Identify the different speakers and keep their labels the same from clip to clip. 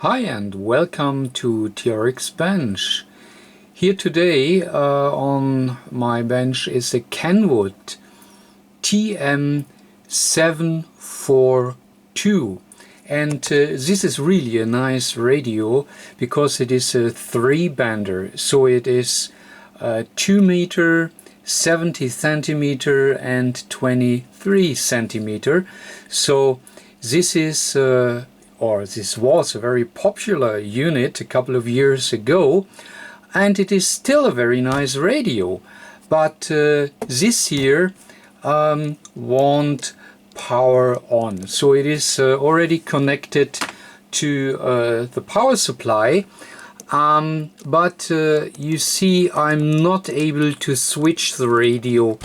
Speaker 1: Hi and welcome to TRX Bench. Here today on my bench is a Kenwood TM-742, and this is really a nice radio because it is a 3-bander, so it is 2 meter, 70 centimeter and 23 centimeter. So this is this was a very popular unit a couple of years ago, and it is still a very nice radio, but this year won't power on. So it is already connected to the power supply, but you see I'm not able to switch the radio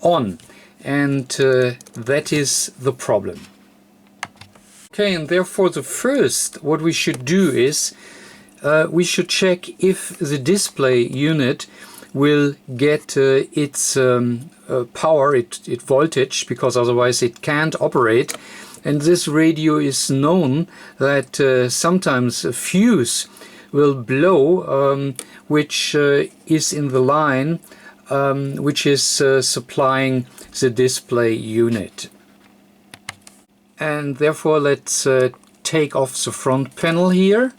Speaker 1: on, and that is the problem. Okay, and therefore the first what we should do is we should check if the display unit will get its power, its voltage, because otherwise it can't operate. And this radio is known that sometimes a fuse will blow, which is in the line which is supplying the display unit. And therefore let's take off the front panel here,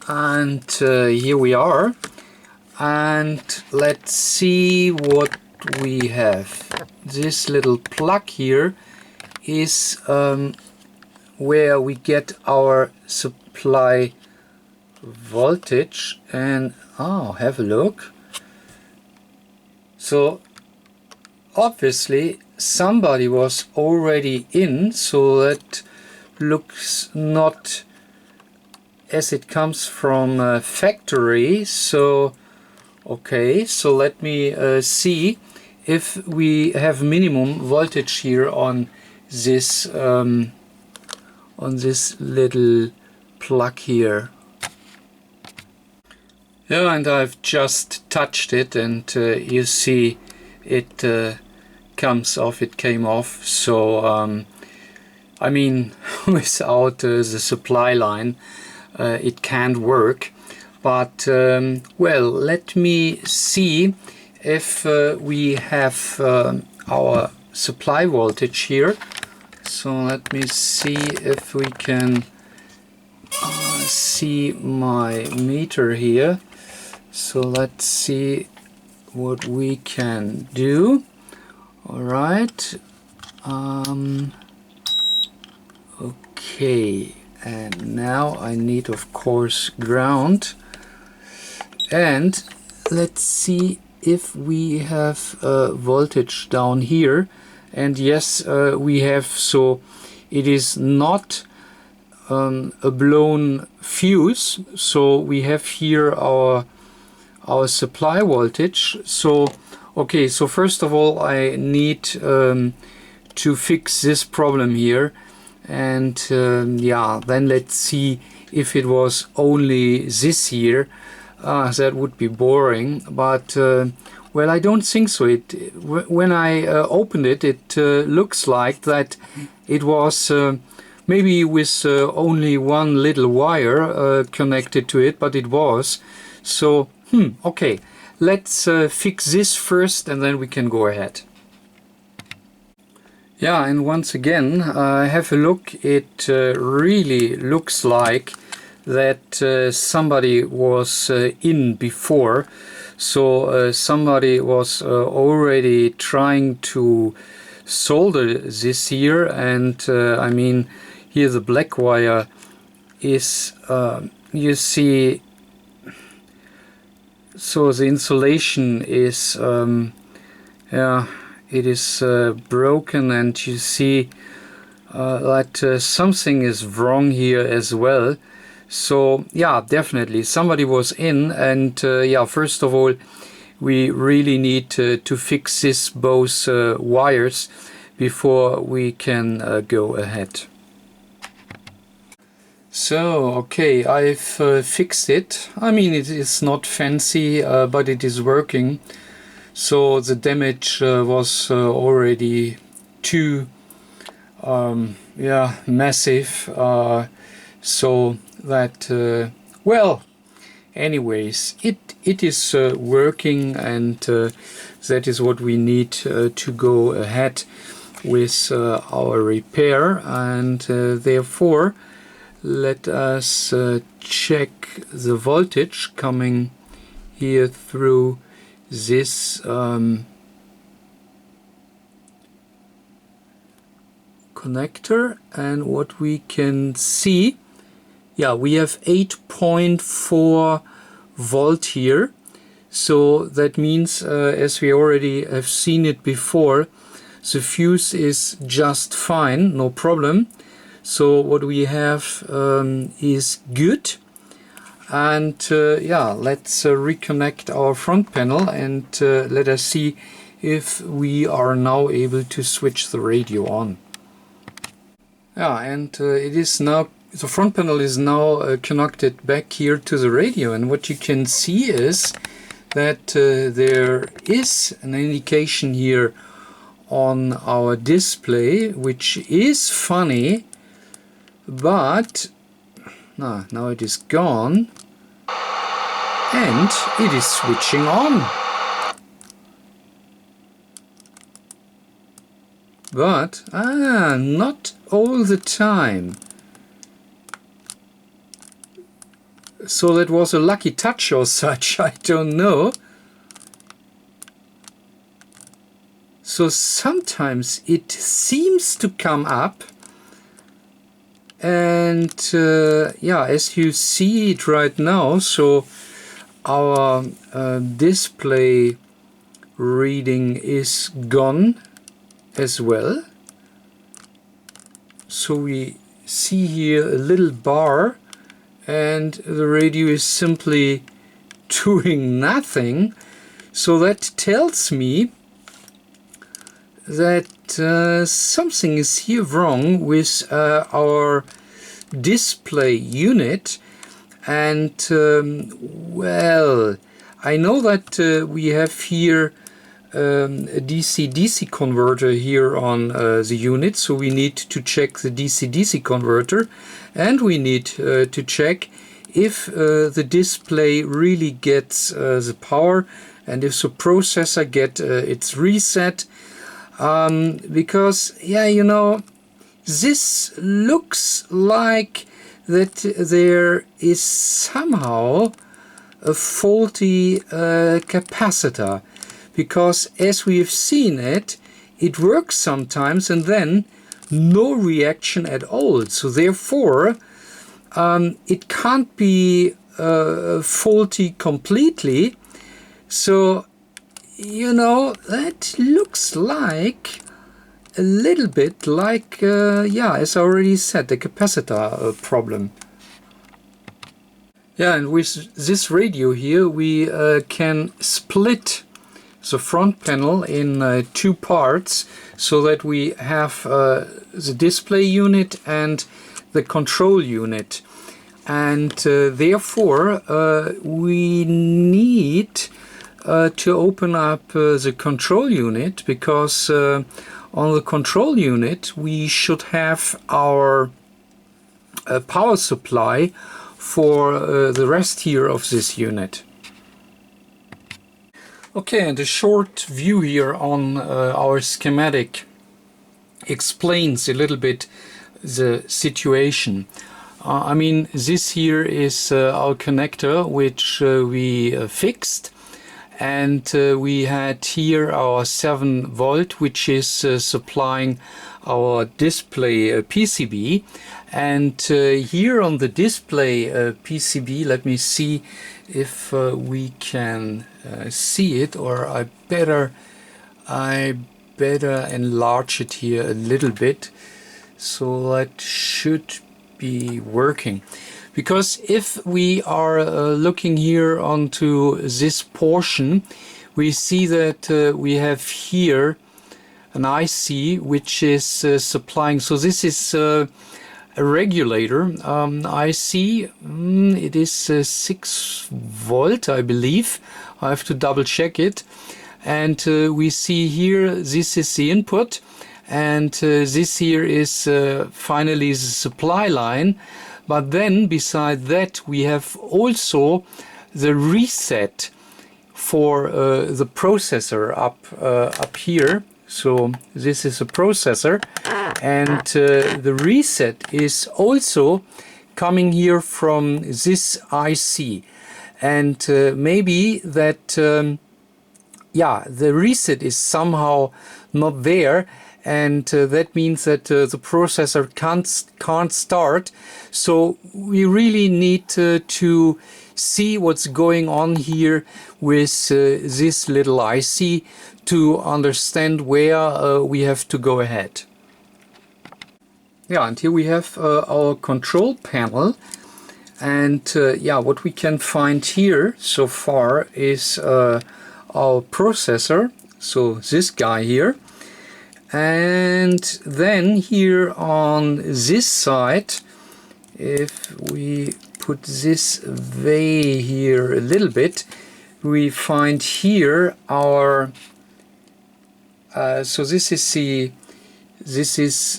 Speaker 1: and here we are, and let's see what we have. This little plug here is where we get our supply voltage, and have a look. So obviously somebody was already in, so that looks not as it comes from factory. So okay, so let me see if we have minimum voltage here on this little plug here. Yeah, and I've just touched it, and you see it comes off. It came off. So I mean, without the supply line it can't work. But well, let me see if we have our supply voltage here. So let me see if we can see my meter here. So let's see what we can do. Alright, okay, and now I need of course ground, and let's see if we have voltage down here. And yes, we have. So it is not a blown fuse, so we have here our supply voltage. So okay, so first of all I need to fix this problem here, and yeah, then let's see if it was only this here. That would be boring, but well, I don't think so. When I opened it, it looks like that it was maybe with only one little wire connected to it, but it was. So okay, let's fix this first, and then we can go ahead. Yeah, and once again, have a look. It really looks like that somebody was in before. So somebody was already trying to solder this here, and I mean, here the black wire is, you see, so the insulation is yeah, it is broken, and you see that something is wrong here as well. So yeah, definitely somebody was in, and yeah, first of all we really need to fix this both wires before we can go ahead. So okay, I've fixed it. I mean, it is not fancy, but it is working. So the damage was already too yeah, massive so that well, anyways, it is working, and that is what we need to go ahead with our repair. And therefore let us check the voltage coming here through this connector, and what we can see, yeah, we have 8.4 volt here. So that means, as we already have seen it before, the fuse is just fine, no problem. So what we have is good. And yeah, let's reconnect our front panel, and let us see if we are now able to switch the radio on. Yeah, and it is now, the front panel is now connected back here to the radio, and what you can see is that there is an indication here on our display, which is funny, but now it is gone, and it is switching on. But not all the time. So that was a lucky touch or such, I don't know. So sometimes it seems to come up, and yeah, as you see it right now, so our display reading is gone as well. So we see here a little bar, and the radio is simply doing nothing. So that tells me that something is here wrong with our display unit. And well, I know that we have here a DC-DC converter here on the unit, so we need to check the DC-DC converter, and we need to check if the display really gets the power, and if the processor get its reset, because yeah, you know, this looks like that there is somehow a faulty capacitor. Because as we have seen it, it works sometimes and then no reaction at all. So therefore, it can't be faulty completely. So, you know, that looks like a little bit like, yeah, as I already said, the capacitor problem. Yeah, and with this radio here, we can split the front panel in two parts, so that we have the display unit and the control unit, and therefore we need to open up the control unit, because on the control unit we should have our power supply for the rest here of this unit. Okay, and a short view here on our schematic explains a little bit the situation. I mean, this here is our connector, which we fixed, and we had here our 7 volt, which is supplying our display PCB. And here on the display PCB, let me see if we can see it, or I better enlarge it here a little bit, so that should be working. Because if we are looking here onto this portion, we see that we have here an IC which is supplying, so this is a regulator IC. It is 6 volt, I believe. I have to double check it. And we see here, this is the input, and this here is finally the supply line. But then beside that we have also the reset for the processor up here. So this is a processor, and the reset is also coming here from this IC. And maybe that yeah, the reset is somehow not there, and that means that the processor can't start. So we really need to see what's going on here with this little IC to understand where we have to go ahead. Yeah, and here we have our control panel, and yeah, what we can find here so far is our processor, so this guy here. And then here on this side, if we put this way here a little bit, we find here our so this is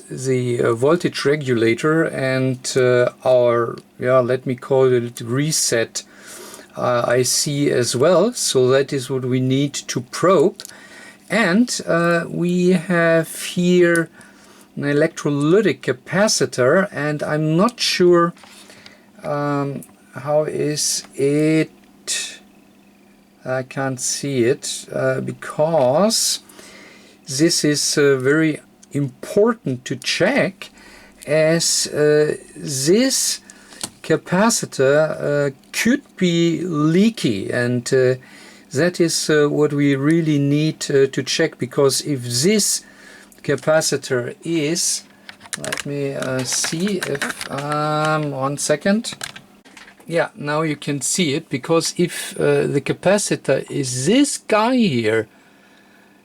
Speaker 1: the voltage regulator, and our, yeah, let me call it reset IC as well. So that is what we need to probe. And we have here an electrolytic capacitor, and I'm not sure how is it. I can't see it because this is very important to check, as this capacitor could be leaky, and that is what we really need to check, because if this capacitor is, let me see if 1 second. Yeah, now you can see it, because if the capacitor is this guy here,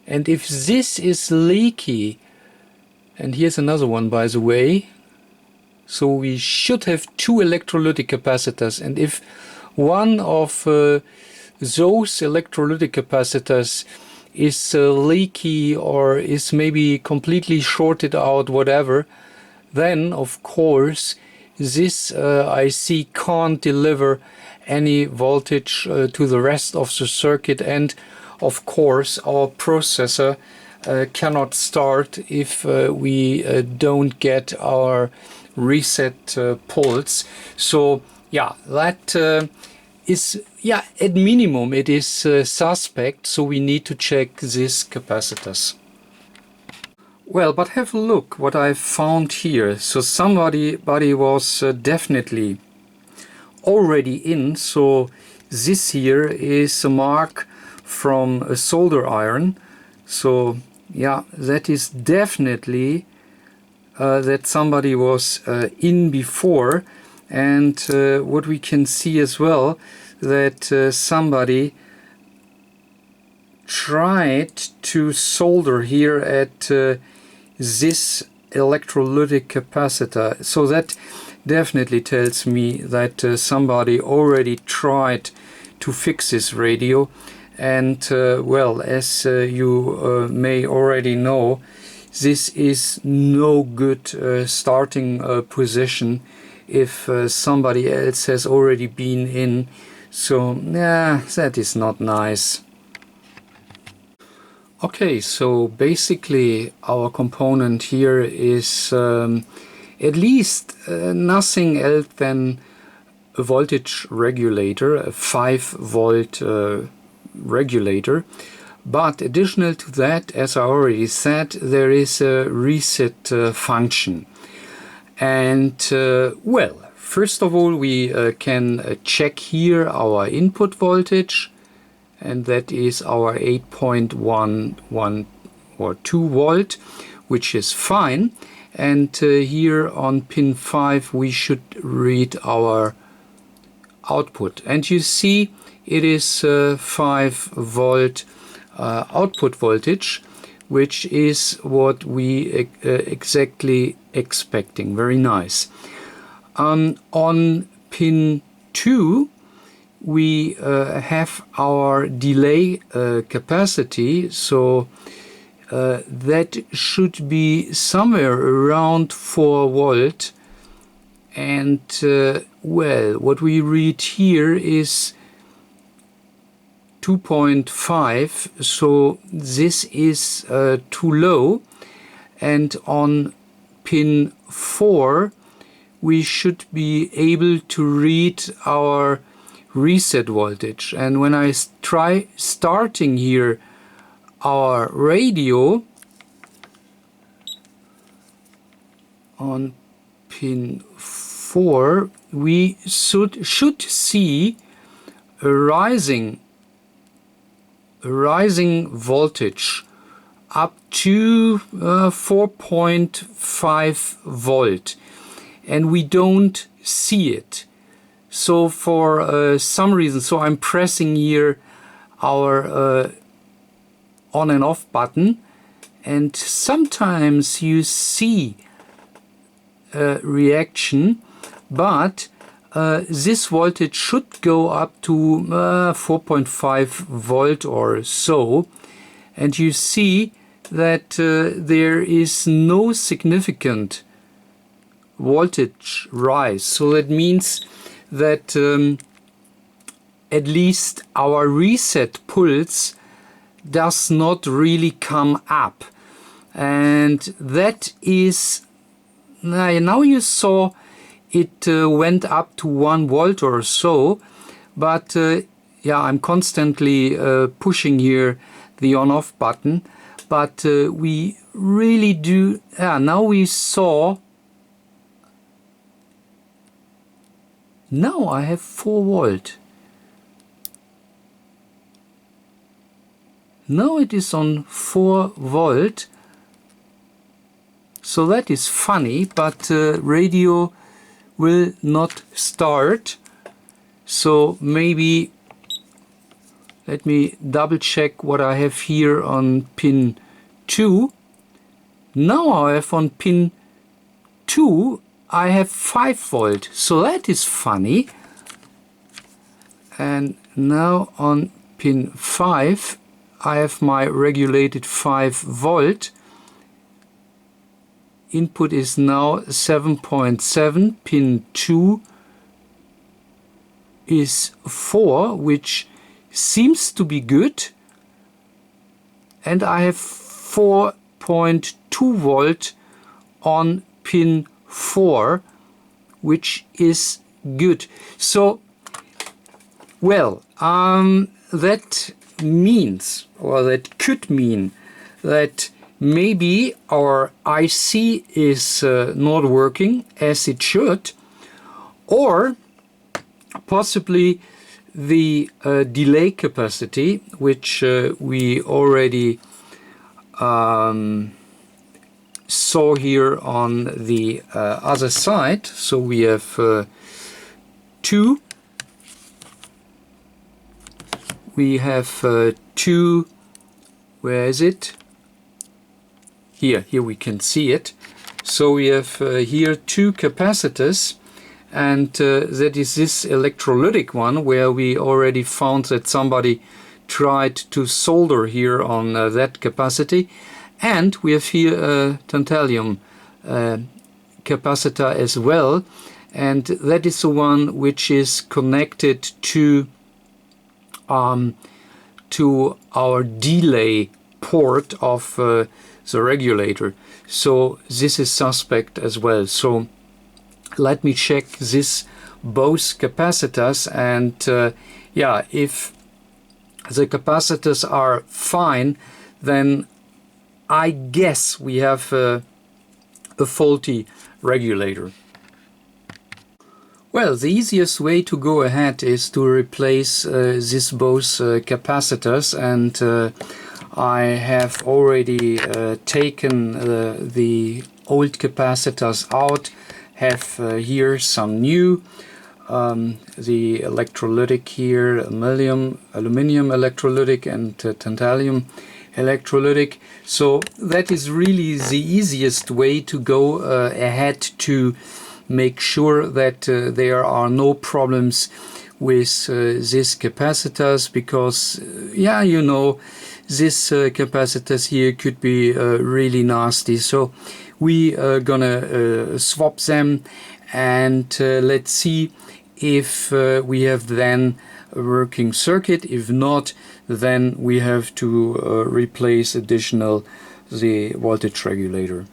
Speaker 1: and if this is leaky, and here's another one by the way, so we should have two electrolytic capacitors, and if one of those electrolytic capacitors is leaky or is maybe completely shorted out, whatever, then of course this IC can't deliver any voltage to the rest of the circuit, and of course our processor cannot start if we don't get our reset pulse. So yeah, that is, yeah, at minimum it is suspect, so we need to check these capacitors. Well, but have a look what I found here. So somebody was definitely already in. So this here is a mark from a solder iron. So yeah, that is definitely that somebody was in before. And what we can see as well, that somebody tried to solder here at this electrolytic capacitor. So that definitely tells me that somebody already tried to fix this radio. And well, as you may already know, this is no good starting position if somebody else has already been in. So yeah, that is not nice. Okay, so basically our component here is at least nothing else than a voltage regulator, a 5-volt regulator. But additional to that, as I already said, there is a reset function. And well, first of all, we can check here our input voltage, and that is our 8.11 or 2 volt, which is fine. And here on pin 5 we should read our output, and you see it is 5 volt output voltage, which is what we exactly expecting. Very nice. On pin 2 we have our delay capacity, so that should be somewhere around 4 volt, And well, what we read here is 2.5, so this is too low. And on pin 4 we should be able to read our reset voltage. And when I try starting here our radio on pin 4, we should see a rising voltage up to 4.5 volt, and we don't see it. So for some reason, so I'm pressing here our on and off button, and sometimes you see a reaction, but this voltage should go up to 4.5 volt or so, and you see that there is no significant voltage rise. So that means that at least our reset pulse does not really come up, and that is, now you saw it went up to 1 volt or so, but yeah, I'm constantly pushing here the on-off button, but we really do, now we saw, now I have 4 volt. Now it is on 4 volt. So that is funny, but radio will not start. So maybe let me double check what I have here on pin 2. Now I have on pin 2 I have 5 volt. So that is funny. And now on pin 5 I have my regulated 5 volt. Input is now 7.7, pin 2 is 4, which seems to be good, and I have 4.2 volt on pin 4, which is good. So, well, that means, or that could mean, that maybe our IC is not working as it should, or possibly the delay capacity, which we already saw here on the other side. So we have 2. We have 2, where is it? Here we can see it. So we have here 2 capacitors, and that is this electrolytic one, where we already found that somebody tried to solder here on that capacity. And we have here a tantalum capacitor as well, and that is the one which is connected to our delay port of the regulator. So this is suspect as well. So let me check this both capacitors, and yeah, if the capacitors are fine, then I guess we have a faulty regulator. Well, the easiest way to go ahead is to replace these both capacitors, and I have already taken the old capacitors out, have here some new, the electrolytic here, aluminum electrolytic, and tantalum electrolytic. So that is really the easiest way to go ahead to make sure that there are no problems with these capacitors, because yeah, you know, these capacitors here could be really nasty. So we are gonna swap them, and let's see if we have then a working circuit. If not, then we have to replace additional the voltage regulator.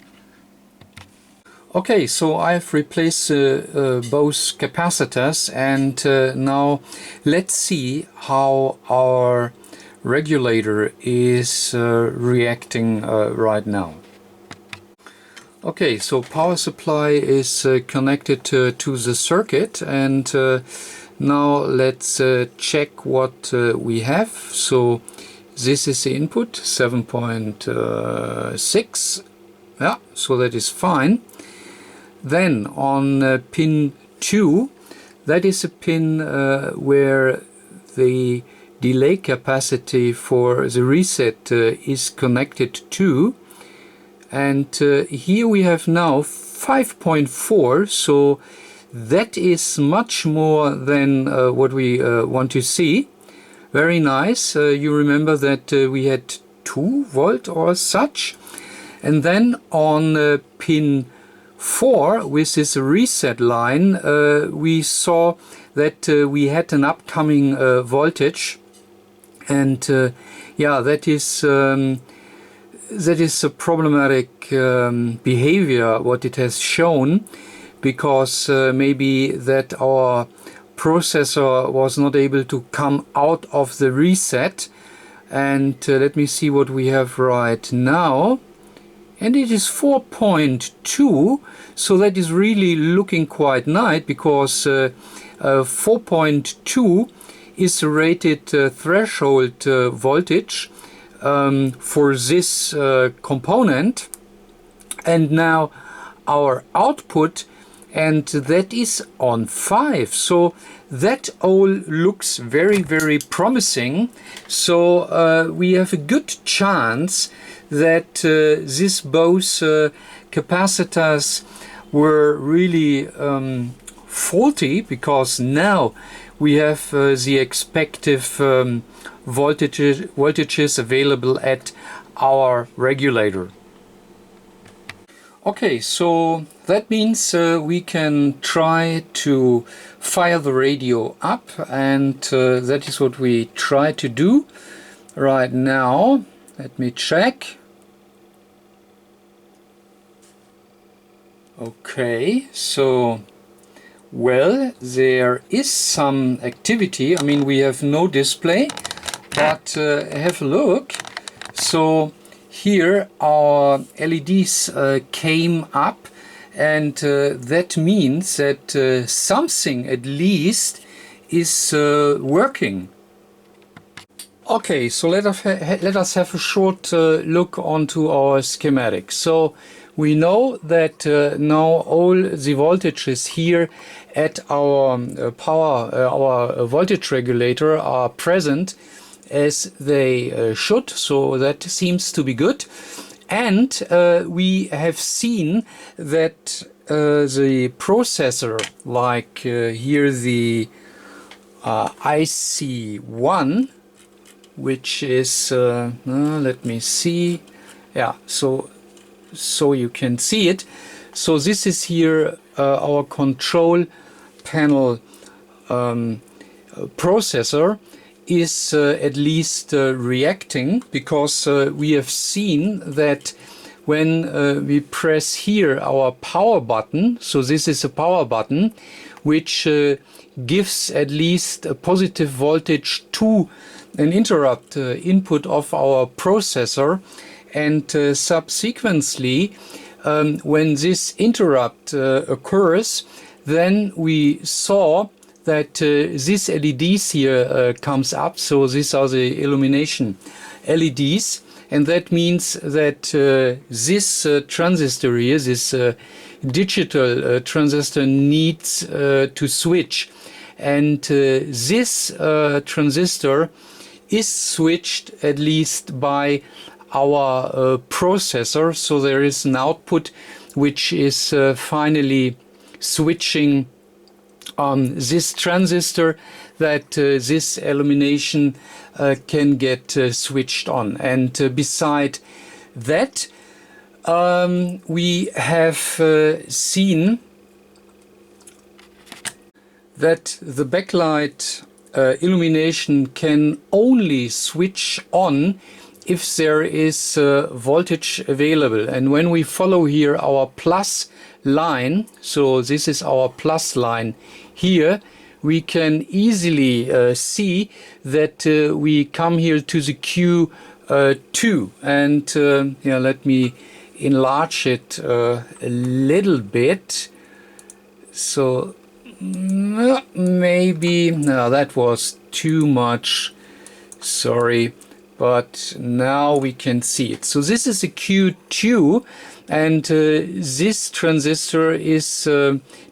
Speaker 1: Okay, so I've replaced both capacitors, and now let's see how our regulator is reacting right now. Okay, so power supply is connected to the circuit, and now let's check what we have. So this is the input, 7.6. Yeah, so that is fine. Then on pin 2, that is a pin where the delay capacity for the reset is connected to. And here we have now 5.4, so that is much more than what we want to see. Very nice. You remember that we had 2 volt or such. And then on pin 4, with this reset line, we saw that we had an upcoming voltage, and yeah, that is a problematic behavior what it has shown, because maybe that our processor was not able to come out of the reset. And let me see what we have right now. And it is 4.2, so that is really looking quite nice, because 4.2 is the rated threshold voltage for this component. And now our output, and that is on 5, so that all looks very, very promising. So we have a good chance that these both capacitors were really faulty, because now we have the expected voltages available at our regulator. Okay, so that means we can try to fire the radio up, and that is what we try to do right now. Let me check. Okay, so well, there is some activity. I mean, we have no display, but have a look. So here our LEDs came up, and that means that something at least is working. Okay, so let us have a short look onto our schematic. So we know that now all the voltages here at our our voltage regulator are present as they should, so that seems to be good. And we have seen that the processor, like here the IC1, which is let me see, yeah, so you can see it. So this is here our control panel processor is at least reacting, because we have seen that when we press here our power button, so this is a power button which gives at least a positive voltage to an interrupt input of our processor, and subsequently when this interrupt occurs, then we saw that this LEDs here comes up. So these are the illumination LEDs, and that means that this transistor here, this digital transistor, needs to switch, and this transistor is switched at least by our processor. So there is an output which is finally switching on this transistor, that this illumination can get switched on. And beside that, we have seen that the backlight illumination can only switch on if there is voltage available. And when we follow here our plus line, so this is our plus line here, we can easily see that we come here to the Q2. And yeah, let me enlarge it a little bit. So maybe, no, that was too much, sorry, but now we can see it. So this is a Q2, and this transistor is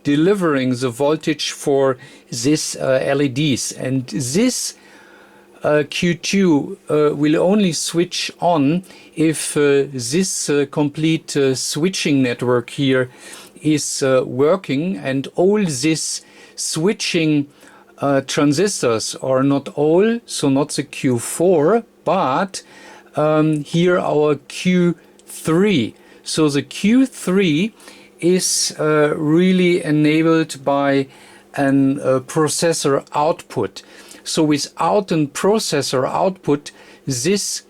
Speaker 1: delivering the voltage for this LEDs, and this Q2 will only switch on if this complete switching network here is working, and all these switching transistors are not all, so not the Q4, but here our Q3. So the Q3 is really enabled by an processor output. So without a processor output, this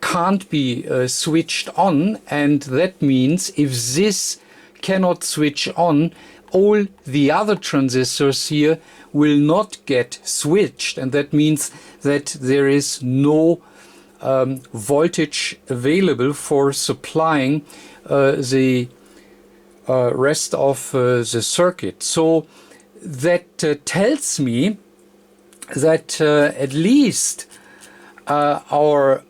Speaker 1: can't be switched on, and that means if this cannot switch on, all the other transistors here will not get switched, and that means that there is no voltage available for supplying the rest of the circuit. So that tells me that at least our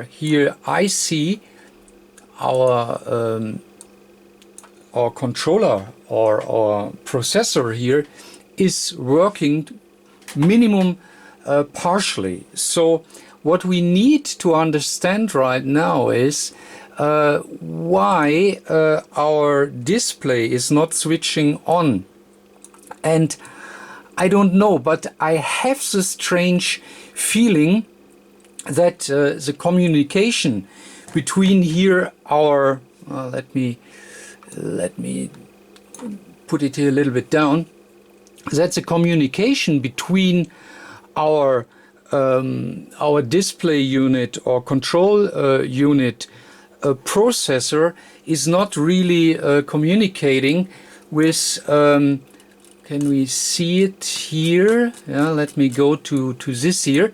Speaker 1: here IC, our controller or our processor here is working minimum partially. So what we need to understand right now is why our display is not switching on. And I don't know, but I have this strange feeling that the communication between here our let me put it here a little bit down. That's a communication between our display unit or control unit processor is not really communicating with. Can we see it here? Yeah, let me go to this here,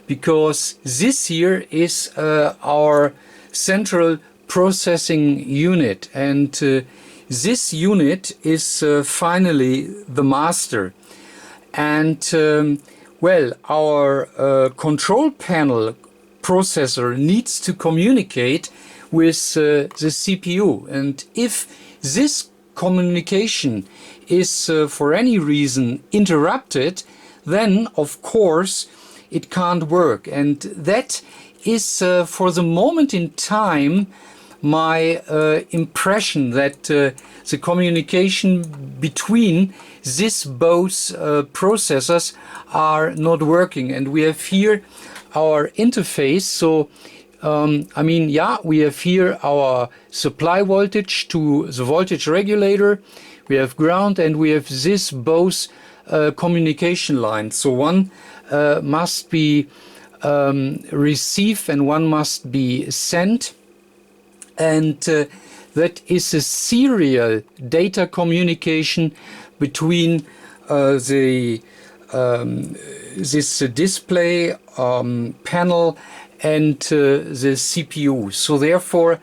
Speaker 1: because this here is our central processing unit, and this unit is finally the master. And well, our control panel processor needs to communicate with the CPU, and if this communication is for any reason interrupted, then of course it can't work. And that is for the moment in time my impression, that the communication between these both processors are not working. And we have here our interface. So I mean, yeah, we have here our supply voltage to the voltage regulator, we have ground, and we have this both communication lines. So one must be received and one must be sent, and that is a serial data communication between this display panel and the CPU. So therefore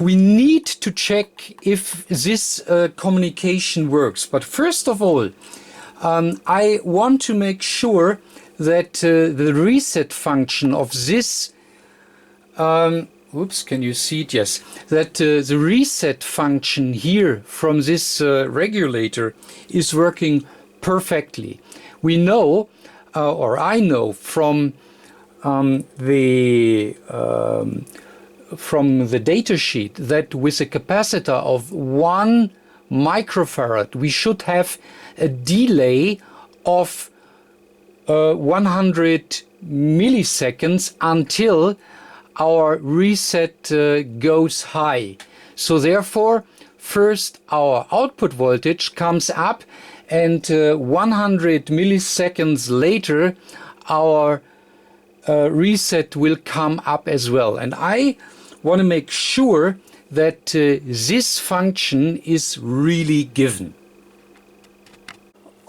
Speaker 1: we need to check if this communication works. But first of all, I want to make sure that the reset function of this oops, can you see it? Yes. That the reset function here from this regulator is working perfectly. We know, or I know from the data sheet, that with a capacitor of 1 microfarad we should have a delay of 100 milliseconds until our reset goes high. So therefore, first our output voltage comes up, and 100 milliseconds later our reset will come up as well. And I want to make sure that this function is really given.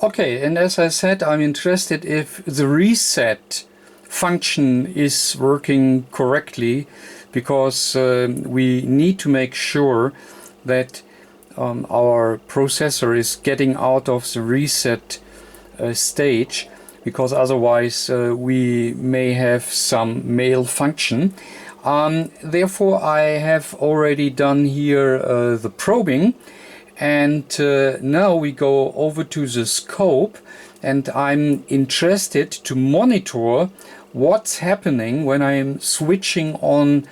Speaker 1: Okay, and as I said, I'm interested if the reset function is working correctly, because we need to make sure that our processor is getting out of the reset stage, because otherwise we may have some malfunction. Therefore I have already done here the probing, and now we go over to the scope, and I'm interested to monitor what's happening when I'm switching on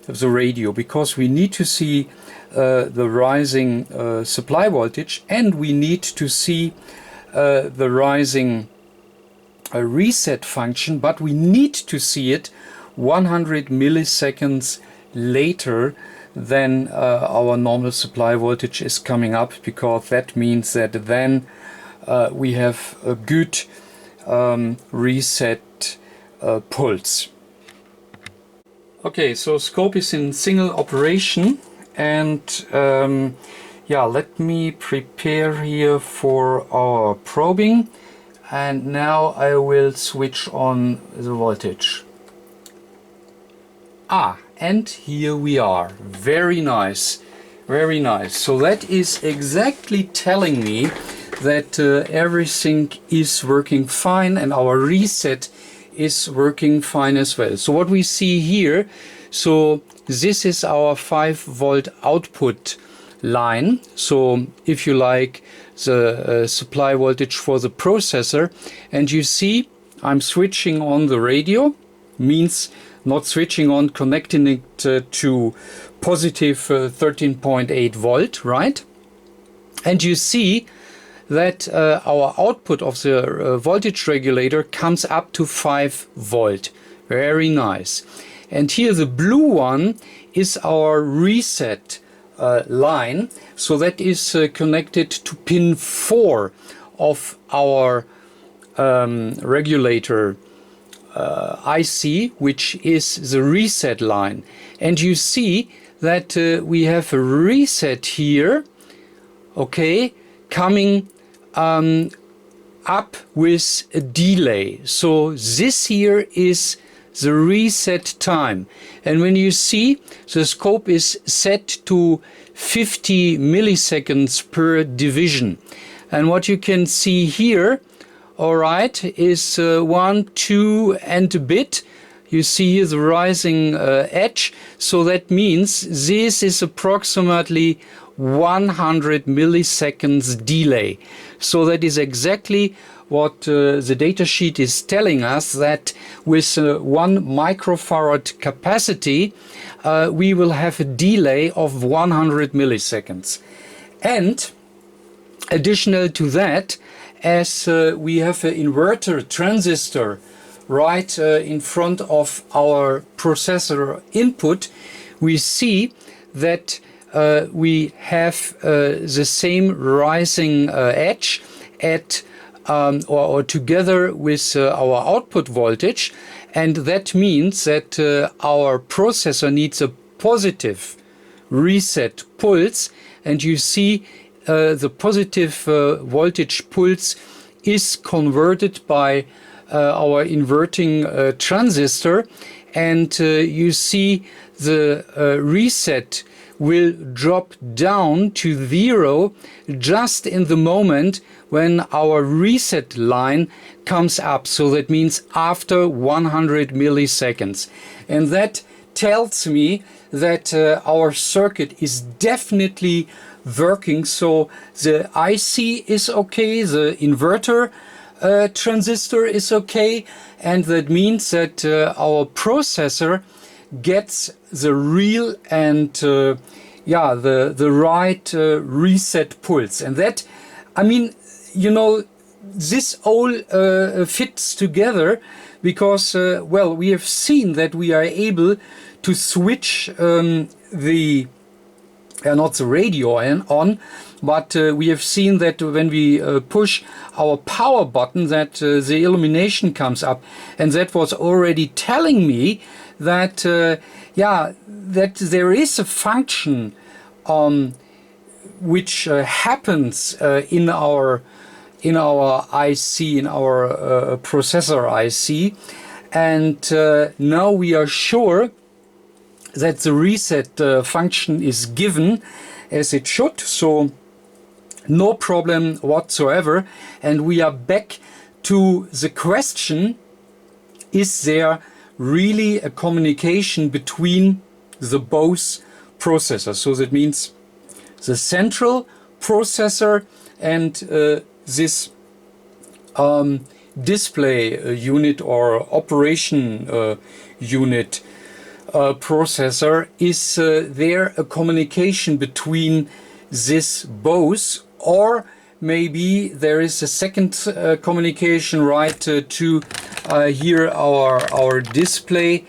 Speaker 1: the radio, because we need to see the rising supply voltage, and we need to see the rising reset function, but we need to see it 100 milliseconds later than our normal supply voltage is coming up, because that means that then we have a good reset pulse. Okay, so scope is in single operation, and yeah, let me prepare here for our probing, and now I will switch on the voltage. And here we are. Very nice, very nice. So that is exactly telling me that everything is working fine, and our reset is working fine as well. So what we see here, so this is our 5-volt output line. So if you like, the supply voltage for the processor, and you see I'm switching on the radio, means not switching on, connecting it to positive 13.8 volt, right? And you see that our output of the voltage regulator comes up to 5 volt. Very nice. And here the blue one is our reset line. So that is connected to pin 4 of our regulator IC, which is the reset line. And you see that we have a reset here, okay, coming up with a delay. So this here is the reset time, and when you see the scope is set to 50 milliseconds per division, and what you can see here, all right, is 1, 2 and a bit. You see here the rising edge, so that means this is approximately 100 milliseconds delay. So that is exactly what the datasheet is telling us, that with 1 microfarad capacity we will have a delay of 100 milliseconds. And additional to that, as we have an inverter transistor right in front of our processor input, we see that we have the same rising edge at or together with our output voltage, and that means that our processor needs a positive reset pulse, and you see the positive voltage pulse is converted by our inverting transistor, and you see the reset will drop down to 0 just in the moment when our reset line comes up. So that means after 100 milliseconds. And that tells me that our circuit is definitely working. So the IC is okay, the inverter transistor is okay, and that means that our processor gets the real and yeah, the right reset pulse. And that, I mean, you know, this all fits together because well, we have seen that we are able to switch the not the radio on, but we have seen that when we push our power button that the illumination comes up, and that was already telling me that yeah, that there is a function which happens in our IC, in our processor IC, and now we are sure that the reset function is given as it should, so no problem whatsoever. And we are back to the question, is there really a communication between the both processors? So that means the central processor and this display unit or operation unit processor. Is there a communication between this both, or maybe there is a second communication, right, to here our display,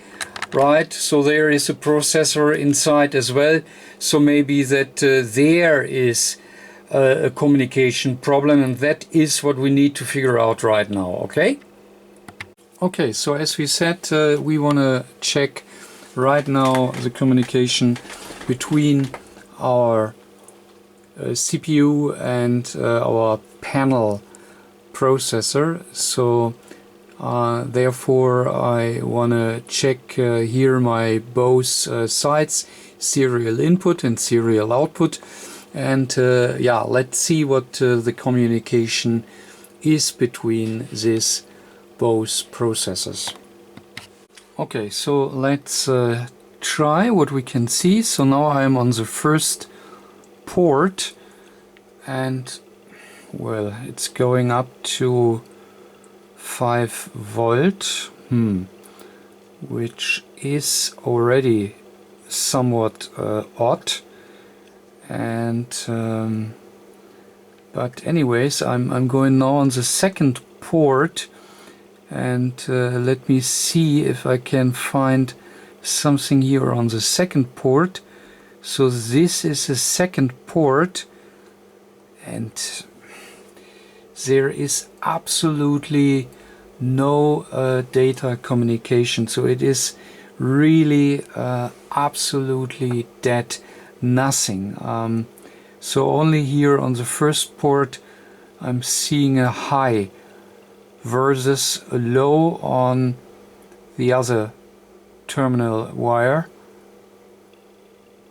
Speaker 1: right? So there is a processor inside as well, so maybe that there is a communication problem, and that is what we need to figure out right now. Okay, so as we said, we want to check right now the communication between our CPU and our panel processor. So therefore I want to check here my both sides, serial input and serial output, and yeah, let's see what the communication is between these both processors. Okay, so let's try what we can see. So now I am on the first port, and well, it's going up to 5 volt, which is already somewhat odd. And but anyways, I'm going now on the second port, and let me see if I can find something here on the second port. So this is the second port, and there is absolutely no data communication. So it is really absolutely dead, nothing. So only here on the first port I'm seeing a high versus a low on the other terminal wire.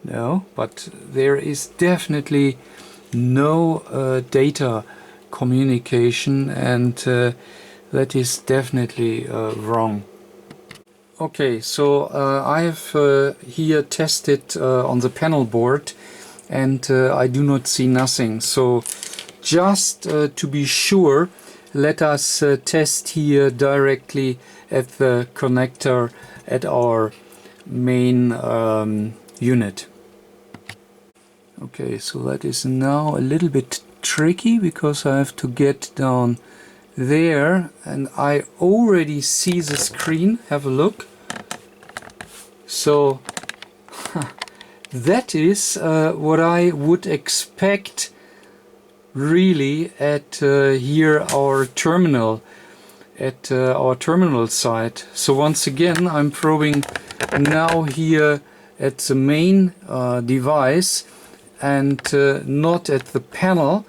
Speaker 1: No, but there is definitely no data communication, and that is definitely wrong. Okay, so I have here tested on the panel board, and I do not see nothing. So just to be sure, let us test here directly at the connector at our main unit. Okay, so that is now a little bit tricky because I have to get down there, and I already see the screen. Have a look. So that is what I would expect really at here our terminal, at our terminal side. So once again I'm probing now here at the main device and not at the panel.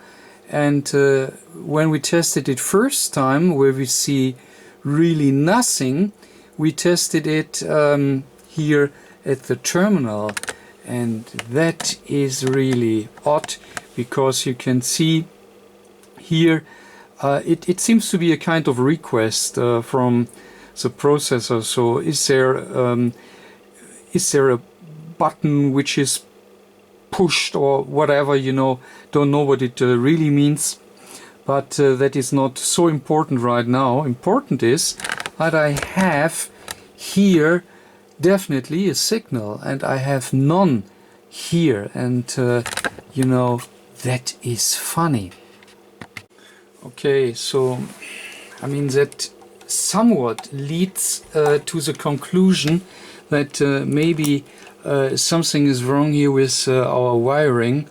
Speaker 1: And when we tested it first time, where we see really nothing, we tested it here at the terminal, and that is really odd, because you can see here it seems to be a kind of request from the processor. So is there a button which is pushed or whatever, you know, don't know what it really means, but that is not so important right now. Important is that I have here definitely a signal, and I have none here, and you know, that is funny. Okay, so I mean that somewhat leads to the conclusion that maybe something is wrong here with our wiring.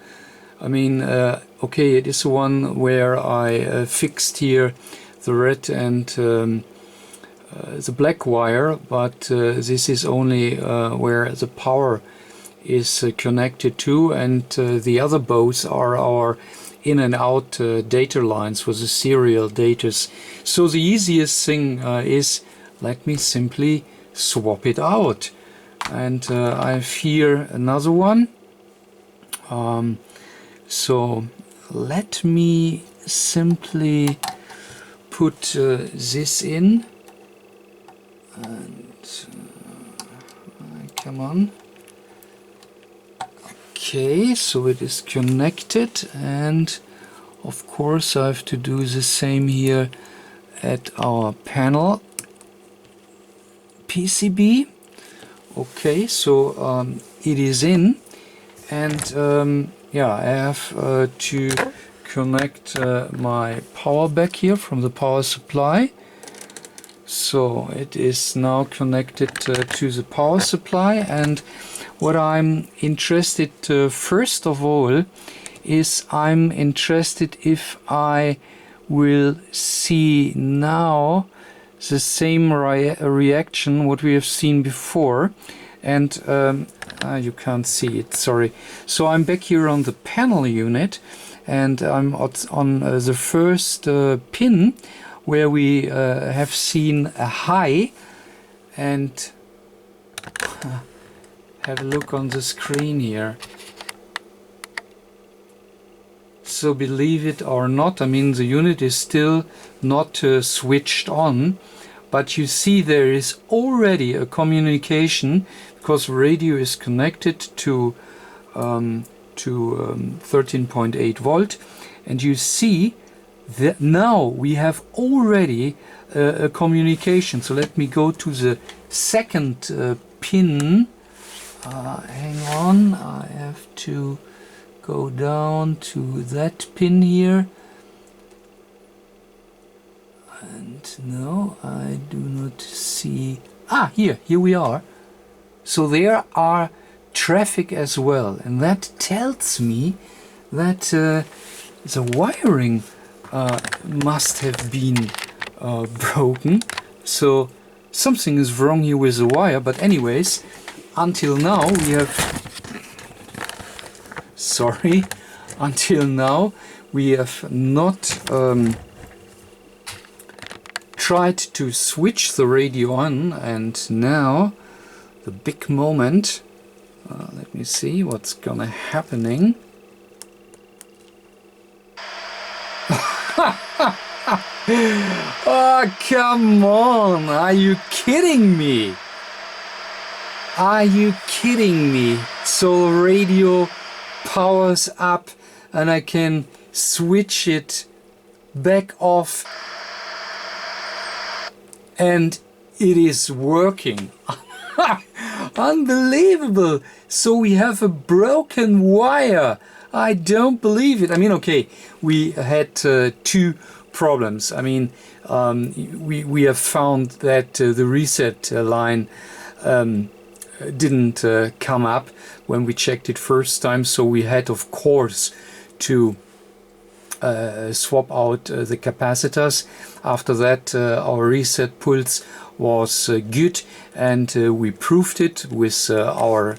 Speaker 1: I mean, okay, it is one where I fixed here the red and the black wire, but this is only where the power is connected to, and the other both are our in and out data lines for the serial datas. So the easiest thing is, let me simply swap it out. And I have here another one. So let me simply put this in, and come on. Okay, so it is connected, and of course I have to do the same here at our panel PCB. Okay, so it is in, and yeah, I have to connect my power back here from the power supply. So it is now connected to the power supply, and what I'm interested first of all is I'm interested if I will see now the same reaction what we have seen before, and you can't see it, sorry. So I'm back here on the panel unit, and I'm on the first pin where we have seen a high, and have a look on the screen here. So believe it or not, I mean the unit is still not switched on, but you see there is already a communication, because radio is connected to 13.8 volt, and you see that now we have already a communication. So let me go to the second pin. Hang on, I have to go down to that pin here, and no, I do not see. Here we are. So there are traffic as well, and that tells me that the wiring must have been broken. So something is wrong here with the wire, but anyways, until now we have not tried to switch the radio on, and now the big moment. Let me see what's gonna happening. Oh, come on! Are you kidding me? Are you kidding me? So radio powers up, and I can switch it back off, and it is working. Unbelievable! So we have a broken wire. I don't believe it. I mean, okay, we had two problems. I mean, we have found that the reset line didn't come up when we checked it first time, so we had of course to swap out the capacitors. After that our reset pulse was good, and we proved it with our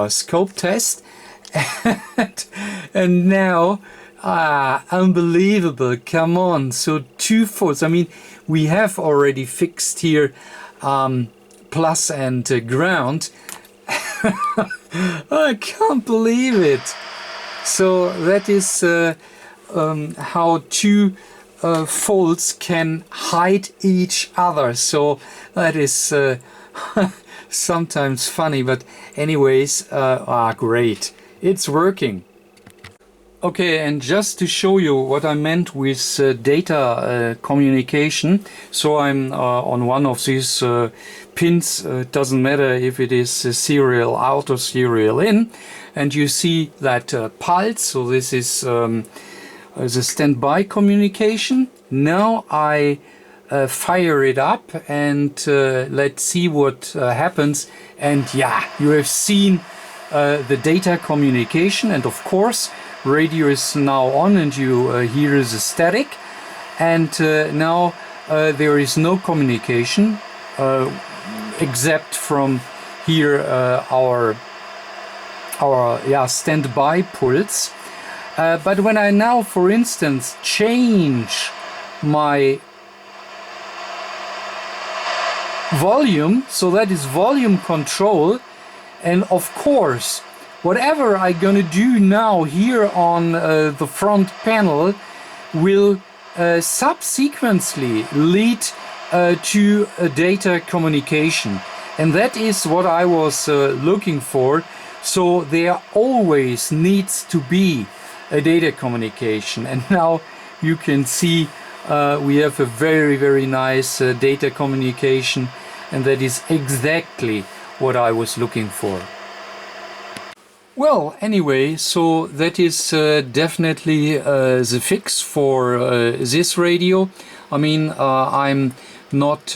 Speaker 1: scope test. And now unbelievable, come on. So 2 volts. I mean, we have already fixed here plus and ground. I can't believe it. So that is how 2 faults can hide each other. So that is sometimes funny, but anyways, great, it's working. Okay, and just to show you what I meant with data communication, so I'm on one of these pins. It doesn't matter if it is serial out or serial in, and you see that pulse. So this is the standby communication. Now I fire it up and let's see what happens. And yeah, you have seen the data communication, and of course radio is now on and you hear the static, and now there is no communication except from here our standby pulse. But when I now, for instance, change my volume, so that is volume control, and of course whatever I'm gonna do now here on the front panel will subsequently lead to a data communication, and that is what I was looking for. So there always needs to be a data communication, and now you can see we have a very nice data communication, and that is exactly what I was looking for. Well, anyway, so that is definitely the fix for this radio. I mean, I'm not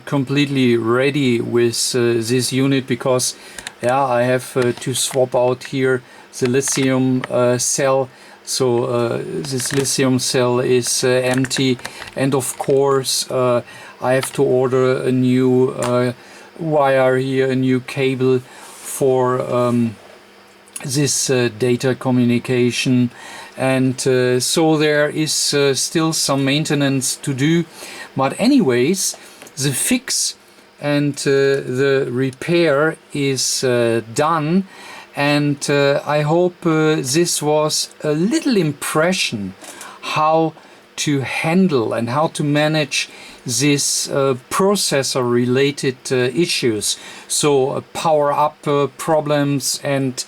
Speaker 1: completely ready with this unit because I have to swap out here the lithium cell. So this lithium cell is empty, and of course I have to order a new wire here, a new cable for this data communication, and so there is still some maintenance to do. But anyways, the fix and the repair is done, and I hope this was a little impression how to handle and how to manage this processor related issues. So power up problems and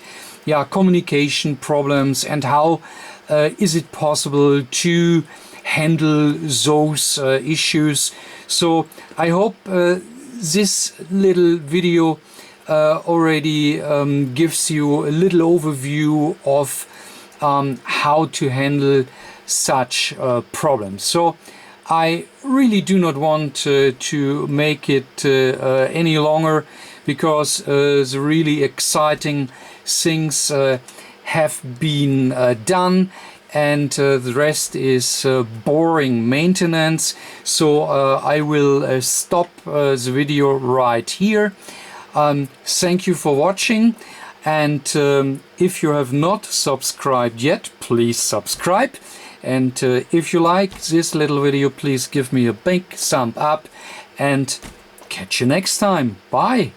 Speaker 1: communication problems, and how is it possible to handle those issues. So I hope this little video already gives you a little overview of how to handle such problems. So I really do not want to make it any longer, because the really exciting things have been done, and the rest is boring maintenance. So I will stop the video right here. Thank you for watching, and if you have not subscribed yet, please subscribe. And if you like this little video, please give me a big thumb up, and catch you next time. Bye!